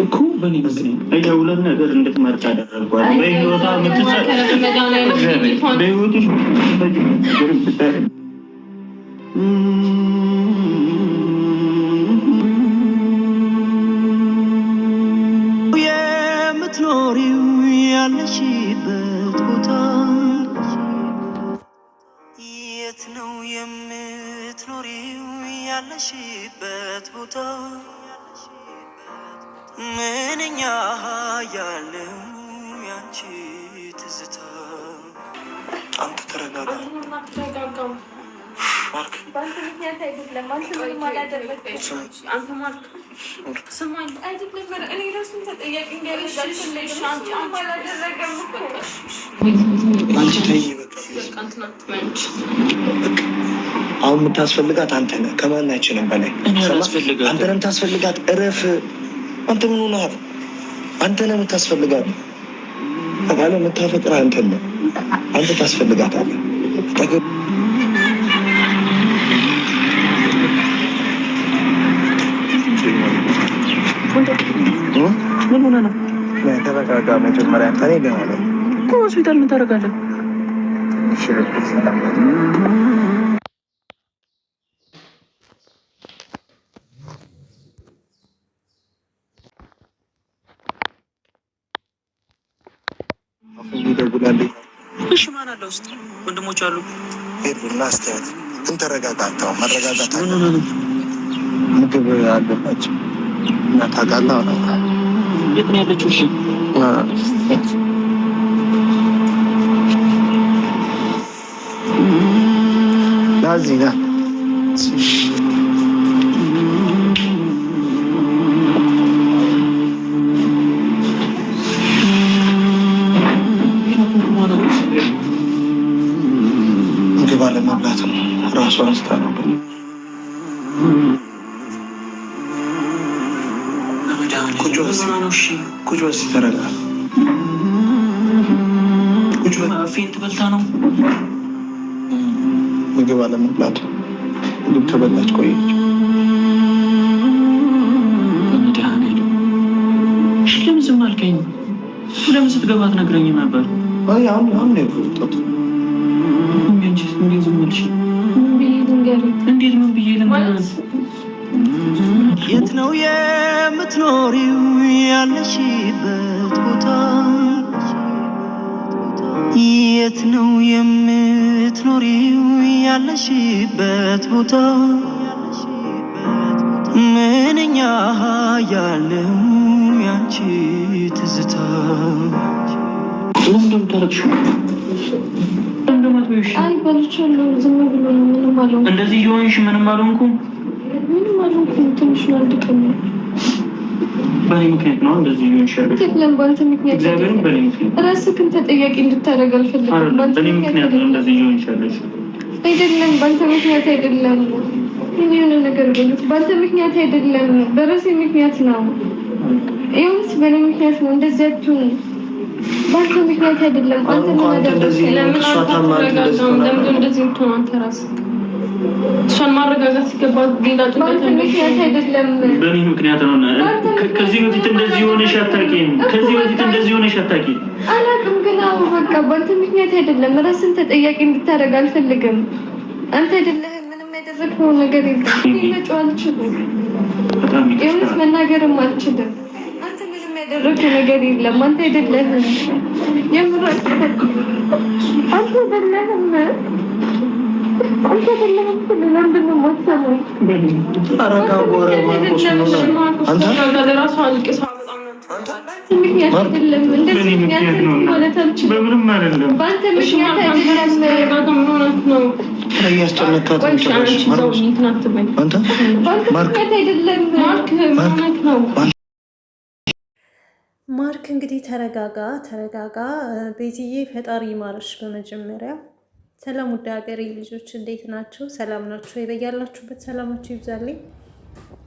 እኮ በእኔ ምክንያት የሁለት ነገር እንድትመርጥ አደረጓል። በህይወቷ በህይወትሽ የምትኖሪው ያለሽበት ቦታ የት ነው? የምትኖሪው ያለሽበት ቦታ ምንኛ ያለው ያንቺ ትዝታ። አንተ ተረጋጋ። ማርክ በአንተ ምክንያት አይደለም። አንተ ምንም አላደረግም። አንተ ማርክ ስማኝ፣ አይደለም እኔ ራሱን ተጠያቂ እንዲያደርጋችሁ አንቺ አላደረገም እኮ አንቺ ተይ አሁን የምታስፈልጋት አንተ ነህ፣ ከማናችንም በላይ አንተ ነህ የምታስፈልጋት። እረፍ። አንተ ምን ሆነሃል? አንተ ነህ የምታስፈልጋት። አባለ የምታፈቅር አንተ ነህ። አንተ ታስፈልጋታለህ። ምን ሆነ ነው? ተረጋጋ። መጀመሪያ አንተ ነህ ገና ነው እኮ ሆስፒታል ምን ታደርጋለህ? እሺ ማን አለ ውስጥ? ወንድሞች አሉ። ሄዱና አስተያየት ግን ተረጋጋ። አንተው መረጋጋት አለ። ምግብ አለባቸው እና ታውቃለህ። የት ነው ያለችው? እሺ ናዚህ ና ምግብ አለመብላት ነው። ራሷ አንስታ ነበር። ቁጭ በል ተረጋጋ። ቁጭ በል። ፌንት በልታ ነው ምግብ አለመብላቱ። ምግብ ከበላች ቆየች። ለምን ዝም አልከኝ? ለምን ስትገባ አትነግረኝም ነበር? አሁን ነው የወጣሁት። እንዴት ዝም አልሽ? እንዴት ምን ብዬ ልንገርህ? የት ነው የምትኖሪው ያለሽበት ቦታ? የት ነው የምትኖሪው ያለሽበት ቦታ? ምንኛ ያለው ያንቺ ትዝታ። አይ በልቻለሁ። ዝም ብሎ ምንም አልሆንኩም። እንደዚህ እየሆንሽ ምንም አልሆንኩም። ምንም አልሆንኩም። ትንሽ ነው አንድ ቀን ነው። በእኔ ምክንያት ነው እንደዚህ እየሆንሽ ያለሽ። አይደለም በአንተ ምክንያት። እግዚአብሔርን በእኔ ምክንያት። ራስህን ተጠያቂ እንድታደርግ አልፈልግም። በእኔ ምክንያት ነው እንደዚህ እየሆንሽ ያለሽ። አይደለም በአንተ ምክንያት አይደለም። የሆነ ነገር በሉት። በአንተ ምክንያት አይደለም፣ በራሴ ምክንያት ነው። ይኸውልህ በእኔ ምክንያት ነው። እንደዚህ አትሁን። በአንተ ምክንያት አይደለም። አንተ ምን አደረግሽ? ለምን እንደዚህ የምትሆነው አንተ ራስህ? እሷን ማረጋጋት ሲገባ ሌላ ጭንቀት ምክንያት አይደለም። በእኔ ምክንያት ነው። ከዚህ በፊት እንደዚህ ሆነሽ አታውቂም። ከዚህ በፊት እንደዚህ ሆነሽ አታውቂም። አላውቅም፣ ግን አሁን በቃ በአንተ ምክንያት አይደለም። ራስን ተጠያቂ እንድታደርግ አልፈልግም። አንተ አይደለህም ምንም ያደረግነው ነገር የለም። መጮህ አልችልም። የእውነት መናገርም አልችልም። አንተ ምንም ያደረግነው ነገር የለም። አንተ አይደለህም የምር አንተ አይደለህም። አንተ አይደለህም። ለምንድን ነው የማትሰማኝ? በምንም አይደለም። በአንተ ምክንያት አይደለም። ማርክ እንግዲህ ተረጋጋ። ቤዚዬ ፈጣሪ ይማርሽ። በመጀመሪያ ሰላም ውድ ሀገሬ ልጆች እንዴት ናቸው? ሰላም ናቸው? በያላችሁበት ሰላማችሁ ይብዛልኝ።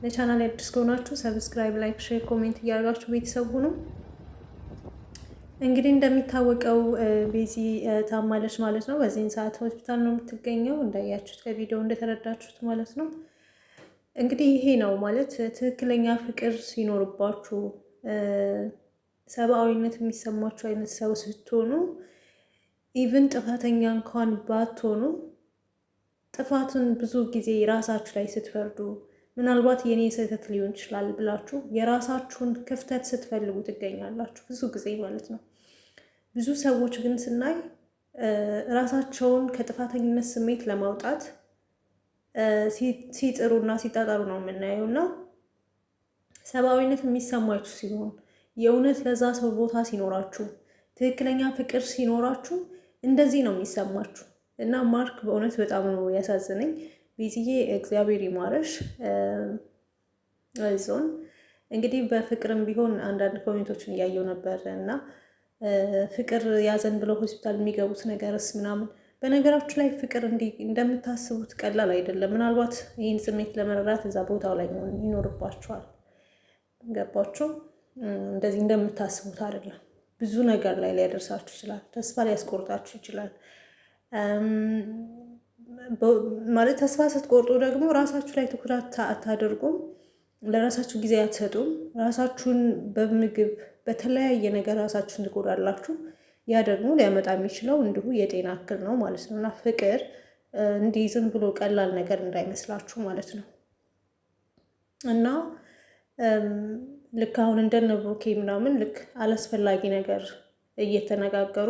ለቻናል አዲስ ከሆናችሁ ሰብስክራይብ፣ ላይክ፣ ሼር፣ ኮሜንት እያደረጋችሁ ቤተሰብ ሁኑ። እንግዲህ እንደሚታወቀው ቤዚ ታማለች ማለት ነው። በዚህን ሰዓት ሆስፒታል ነው የምትገኘው፣ እንዳያችሁት ከቪዲዮ እንደተረዳችሁት ማለት ነው። እንግዲህ ይሄ ነው ማለት ትክክለኛ ፍቅር ሲኖርባችሁ ሰብአዊነት የሚሰማችሁ አይነት ሰው ስትሆኑ ኢቭን ጥፋተኛ እንኳን ባትሆኑ ጥፋቱን ብዙ ጊዜ ራሳችሁ ላይ ስትፈርዱ ምናልባት የኔ ስህተት ሊሆን ይችላል ብላችሁ የራሳችሁን ክፍተት ስትፈልጉ ትገኛላችሁ ብዙ ጊዜ ማለት ነው። ብዙ ሰዎች ግን ስናይ ራሳቸውን ከጥፋተኝነት ስሜት ለማውጣት ሲጥሩና ሲጣጣሩ ነው የምናየው። እና ሰብአዊነት የሚሰማችሁ ሲሆን የእውነት ለዛ ሰው ቦታ ሲኖራችሁ ትክክለኛ ፍቅር ሲኖራችሁ እንደዚህ ነው የሚሰማችሁ። እና ማርክ በእውነት በጣም ነው ያሳዝነኝ። ቤዝዬ እግዚአብሔር ይማረሽ። አይዞን። እንግዲህ በፍቅርም ቢሆን አንዳንድ ኮሜንቶችን እያየው ነበር እና ፍቅር ያዘን ብለው ሆስፒታል የሚገቡት ነገርስ ምናምን። በነገራችሁ ላይ ፍቅር እንደምታስቡት ቀላል አይደለም። ምናልባት ይህን ስሜት ለመረዳት እዛ ቦታው ላይ ይኖርባችኋል። ገባችሁ? እንደዚህ እንደምታስቡት አይደለም። ብዙ ነገር ላይ ሊያደርሳችሁ ይችላል። ተስፋ ሊያስቆርጣችሁ ይችላል። ማለት ተስፋ ስትቆርጡ ደግሞ ራሳችሁ ላይ ትኩረት አታደርጉም፣ ለራሳችሁ ጊዜ አትሰጡም። ራሳችሁን በምግብ በተለያየ ነገር ራሳችሁን ትጎዳላችሁ። ያ ደግሞ ሊያመጣ የሚችለው እንዲሁ የጤና እክል ነው ማለት ነው። እና ፍቅር እንዲህ ዝም ብሎ ቀላል ነገር እንዳይመስላችሁ ማለት ነው። እና ልክ አሁን እንደነ ብሩኬ ምናምን ልክ አላስፈላጊ ነገር እየተነጋገሩ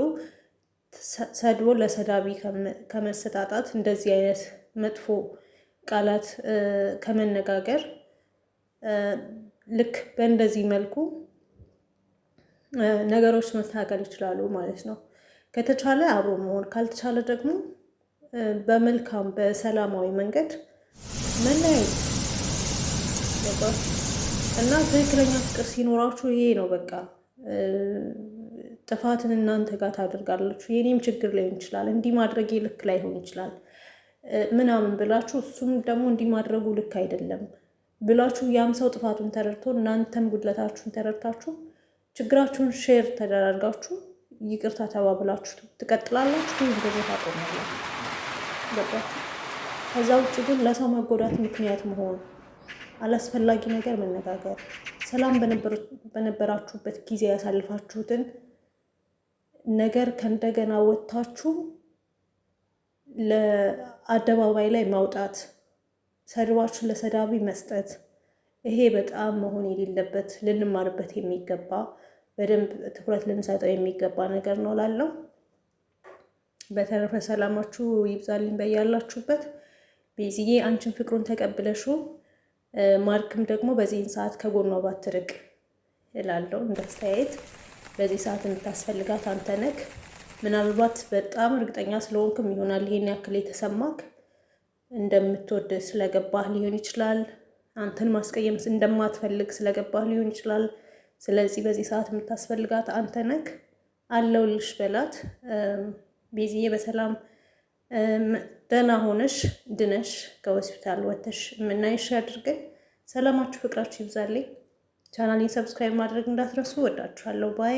ሰድቦ ለሰዳቢ ከመሰጣጣት እንደዚህ አይነት መጥፎ ቃላት ከመነጋገር ልክ በእንደዚህ መልኩ ነገሮች መስተካከል ይችላሉ ማለት ነው። ከተቻለ አብሮ መሆን፣ ካልተቻለ ደግሞ በመልካም በሰላማዊ መንገድ መለያየት እና ትክክለኛ ፍቅር ሲኖራችሁ ይሄ ነው በቃ። ጥፋትን እናንተ ጋር ታደርጋላችሁ። የኔም ችግር ላይሆን ይችላል፣ እንዲህ ማድረጌ ልክ ላይሆን ይችላል ምናምን ብላችሁ እሱም ደግሞ እንዲህ ማድረጉ ልክ አይደለም ብላችሁ ያም ሰው ጥፋቱን ተረድቶ እናንተም ጉድለታችሁን ተረድታችሁ ችግራችሁን ሼር ተደራርጋችሁ ይቅርታ ተባብላችሁ ትቀጥላላችሁ። ወይም ደግሞ ታቆማላችሁ። ገባችሁ? ከዛ ውጭ ግን ለሰው መጎዳት ምክንያት መሆን፣ አላስፈላጊ ነገር መነጋገር፣ ሰላም በነበራችሁበት ጊዜ ያሳልፋችሁትን ነገር ከእንደገና ወጥታችሁ ለአደባባይ ላይ ማውጣት፣ ሰድባችሁን ለሰዳቢ መስጠት፣ ይሄ በጣም መሆን የሌለበት ልንማርበት የሚገባ በደንብ ትኩረት ልንሰጠው የሚገባ ነገር ነው ላለው። በተረፈ ሰላማችሁ ይብዛልኝ በያላችሁበት። ቤዝዬ አንቺን ፍቅሩን ተቀብለሹ፣ ማርክም ደግሞ በዚህን ሰዓት ከጎኗ ባትርቅ እላለሁ እንዳስተያየት። በዚህ ሰዓት የምታስፈልጋት አንተ ነህ። ምናልባት በጣም እርግጠኛ ስለሆንክም ይሆናል ይሄን ያክል የተሰማክ። እንደምትወድ ስለገባህ ሊሆን ይችላል። አንተን ማስቀየም እንደማትፈልግ ስለገባህ ሊሆን ይችላል። ስለዚህ በዚህ ሰዓት የምታስፈልጋት አንተ ነህ። አለውልሽ በላት። ቤዝዬ በሰላም ደህና ሆነሽ ድነሽ ከሆስፒታል ወጥተሽ የምናይሽ አድርገን። ሰላማችሁ ፍቅራችሁ ይብዛልኝ። ቻናሌን ሰብስክራይብ ማድረግ እንዳትረሱ። ወዳችኋለሁ። ባይ